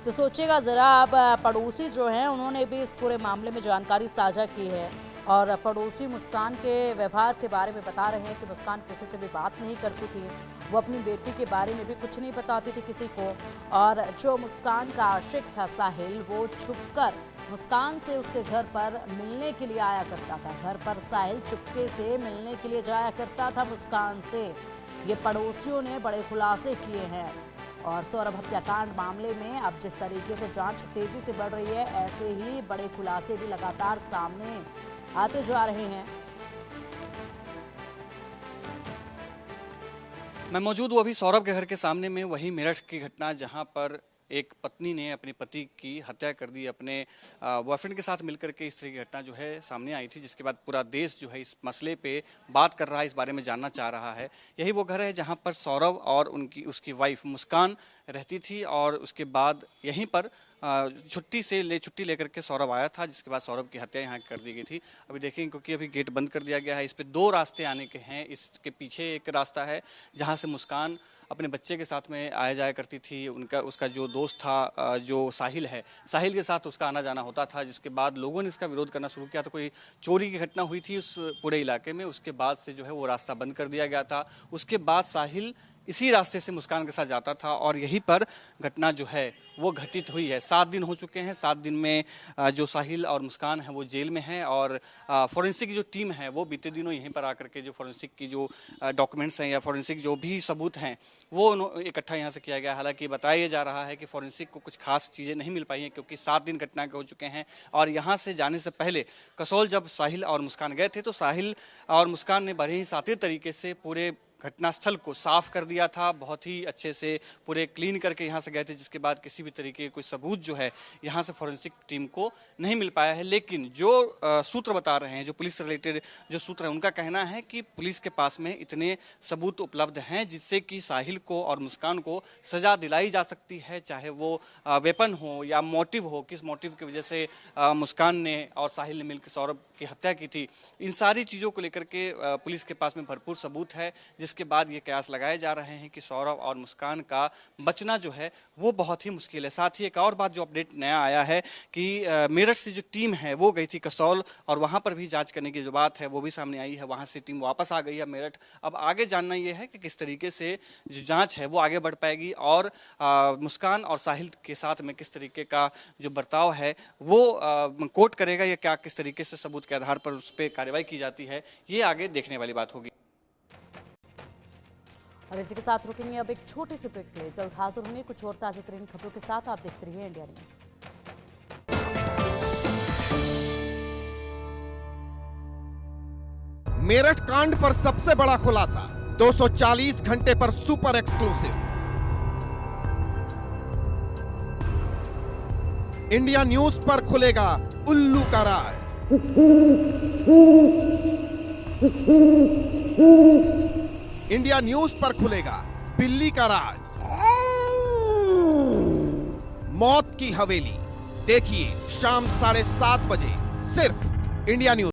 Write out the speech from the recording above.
तो सोचिएगा ज़रा, अब पड़ोसी जो हैं उन्होंने भी इस पूरे मामले में जानकारी साझा की है और पड़ोसी मुस्कान के व्यवहार के बारे में बता रहे हैं कि मुस्कान किसी से भी बात नहीं करती थी, वो अपनी बेटी के बारे में भी कुछ नहीं बताती थी किसी को। और जो मुस्कान का आशिक था साहिल, वो छुपकर मुस्कान से उसके घर पर मिलने के लिए आया करता था। घर पर साहिल चुपके से मिलने के लिए जाया करता था मुस्कान से। ये पड़ोसियों ने बड़े खुलासे किए हैं। और सौरभ हत्याकांड मामले में अब जिस तरीके से जांच तेजी से बढ़ रही है, ऐसे ही बड़े खुलासे भी लगातार सामने आते जा रहे हैं। मैं मौजूद हूँ अभी सौरभ के घर के सामने में, वही मेरठ की घटना जहां पर एक पत्नी ने अपने पति की हत्या कर दी। अपने बॉयफ्रेंड के साथ मिलकर के इस तरह की घटना जो है सामने आई थी, जिसके बाद पूरा देश जो है इस मसले पे बात कर रहा है, इस बारे में जानना चाह रहा है। यही वो घर है जहां पर सौरभ और उसकी वाइफ मुस्कान रहती थी और उसके बाद यहीं पर छुट्टी लेकर के सौरभ आया था, जिसके बाद सौरभ की हत्या यहाँ कर दी गई थी। अभी देखेंगे क्योंकि अभी गेट बंद कर दिया गया है। इस पे दो रास्ते आने के हैं। इसके पीछे एक रास्ता है जहाँ से मुस्कान अपने बच्चे के साथ में आया जाया करती थी। उसका जो दोस्त था, जो साहिल है, साहिल के साथ उसका आना जाना होता था। जिसके बाद लोगों ने इसका विरोध करना शुरू किया। तो कोई चोरी की घटना हुई थी उस पूरे इलाके में, उसके बाद से जो है वो रास्ता बंद कर दिया गया था। उसके बाद साहिल इसी रास्ते से मुस्कान के साथ जाता था और यहीं पर घटना जो है वो घटित हुई है। 7 दिन हो चुके हैं। 7 दिन में जो साहिल और मुस्कान है वो जेल में है और फॉरेंसिक की जो टीम है वो बीते दिनों यहीं पर आकर के जो फॉरेंसिक की जो डॉक्यूमेंट्स हैं या फॉरेंसिक जो भी सबूत हैं वो इकट्ठा यहाँ से किया गया। हालांकि बताया जा रहा है कि फॉरेंसिक को कुछ खास चीज़ें नहीं मिल पाई हैं क्योंकि 7 दिन घटना के हो चुके हैं। और यहाँ से जाने से पहले कसौल जब साहिल और मुस्कान गए थे तो साहिल और मुस्कान ने बड़े ही शातिर तरीके से पूरे घटनास्थल को साफ कर दिया था। बहुत ही अच्छे से पूरे क्लीन करके यहाँ से गए थे, जिसके बाद किसी भी तरीके कोई सबूत जो है यहाँ से फॉरेंसिक टीम को नहीं मिल पाया है। लेकिन जो सूत्र बता रहे हैं, जो पुलिस से रिलेटेड जो सूत्र है, उनका कहना है कि पुलिस के पास में इतने सबूत उपलब्ध हैं जिससे कि साहिल को और मुस्कान को सजा दिलाई जा सकती है, चाहे वो वेपन हो या मोटिव हो, किस मोटिव की वजह से मुस्कान ने और साहिल ने मिलकर सौरभ की हत्या की थी। इन सारी चीज़ों को लेकर के पुलिस के पास में भरपूर सबूत है, जिसके बाद ये कयास लगाए जा रहे हैं कि सौरभ और मुस्कान का बचना जो है वो बहुत ही मुश्किल है। साथ ही एक और बात जो अपडेट नया आया है कि मेरठ से जो टीम है वो गई थी कसौल और वहां पर भी जांच करने की जो बात है वो भी सामने आई है। वहां से टीम वापस आ गई है मेरठ। अब आगे जानना ये है कि किस तरीके से जो जाँच है वो आगे बढ़ पाएगी और मुस्कान और साहिल के साथ में किस तरीके का जो बर्ताव है वो कोर्ट करेगा या क्या, किस तरीके से सबूत के आधार पर उस पर कार्रवाई की जाती है, ये आगे देखने वाली बात होगी। और इसी के साथ रुकेंगे अब एक छोटी सी ब्रेक के लिए। जल्द हाजिर होंगे कुछ और ताजा तरीन खबरों के साथ। आप देखते रहिए इंडिया न्यूज़। मेरठ कांड पर सबसे बड़ा खुलासा 240 घंटे पर सुपर एक्सक्लूसिव। इंडिया न्यूज पर खुलेगा उल्लू का राज। इंडिया न्यूज पर खुलेगा बिल्ली का राज। मौत की हवेली देखिए शाम 7:30 बजे सिर्फ इंडिया न्यूज।